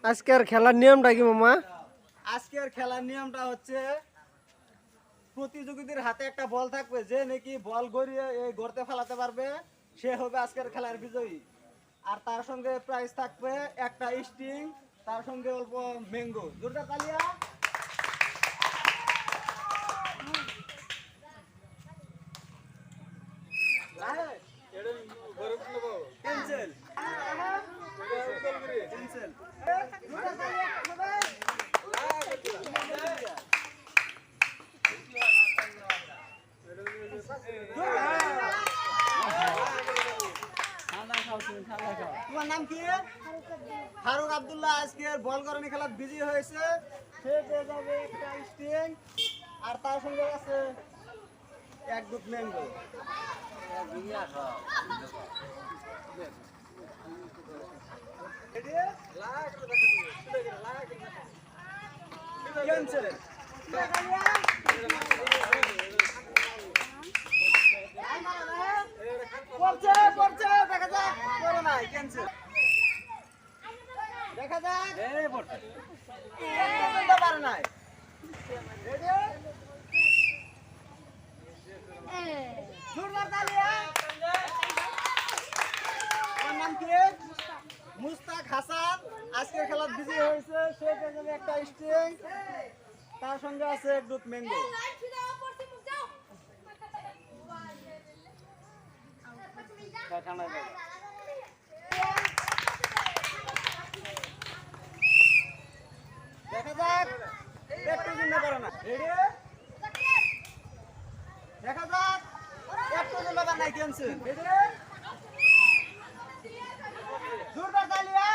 আজকের খেলার নিয়মটা কি মামা? আজকের খেলার নিয়মটা হচ্ছে প্রতিযোগীদের হাতে একটা বল থাকবে, যে নাকি বল গড়িয়ে এই গর্তে ফেলাতে পারবে সে হবে আজকের খেলার বিজয়ী। আর তার সঙ্গে প্রাইজ থাকবে একটা স্টিং, তার সঙ্গে অল্প ম্যাঙ্গো। জোরদার তালিয়া। Cancel cancel. তোমার নাম কি? ফারুক আব্দুল্লাহ আজকের বল গরনি খেলা বিজি হয়েছে, সে পেয়ে যাবে একটা স্টিং আর তার সঙ্গে আছে এক দুধ ম্যাঙ্গো। ক্যান্সেল পড়ছে পড়ছে, দেখা যাক করো নাই। ক্যান্সেল দেখা যাক। এই পড়ছে এটা পারে নাই। রেডি জোরদার তালিয়া। ওর নাম কি? মুস্তাক হাসান আজকের খেলা বিজি হয়েছে, সে পেয়ে যাবে একটা স্টিং, তার সঙ্গে আছে এক দুধ ম্যাঙ্গো। দেখা যাক একটু জন্য পারে না। রেডি দেখা যাক একটু জন্য পারে নাই। ক্যান্সেল। রেডি জোরদার তালিয়া।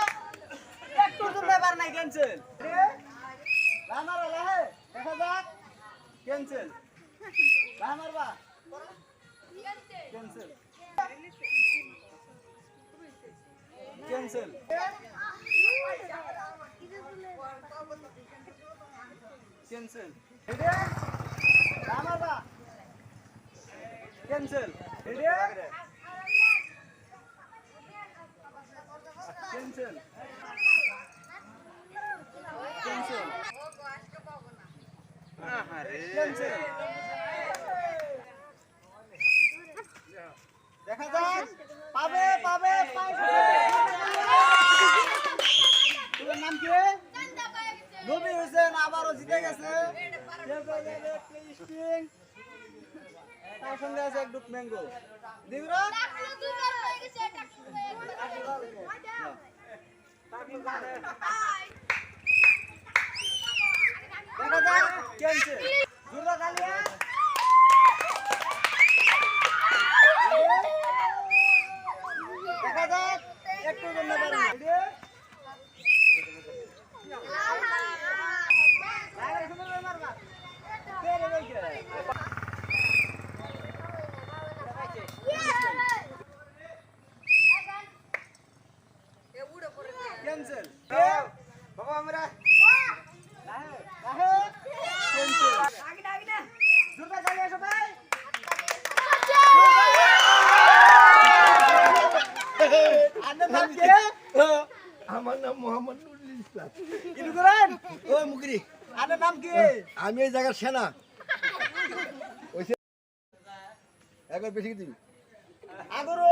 একটু জন্য পারে নাই। ক্যান্সেল। রানার লাহে দেখা যাক। ক্যান্সেল রানার বা ক্যান্সেল ক্যান্সেল ক্যান্সেল। রেডি রানার বা cancel. Ready cancel cancel cancel. দেখা যাক পাবে পাবে তোমার নাম কি? নবী হোসেন আবারও জিতে গেছে, তার সঙ্গে আছে এক দুধ ম্যাঙ্গো। দিবরা দেখা যাক। ক্যান্সেল জোরদার তালিয়া। দেখা যাক একটু জন্য পারে না। ক্যান্সেল বাবা আমরা ক্যান্সেল জোরদার তালিয়া সবাই। আমার নাম মোহাম্মদ নুরুল ইসলাম। কি করেন? ও মুকরি, আপনার নাম কি? আমি এই জায়গার সেনা। একবার বেশি দিবি আগরো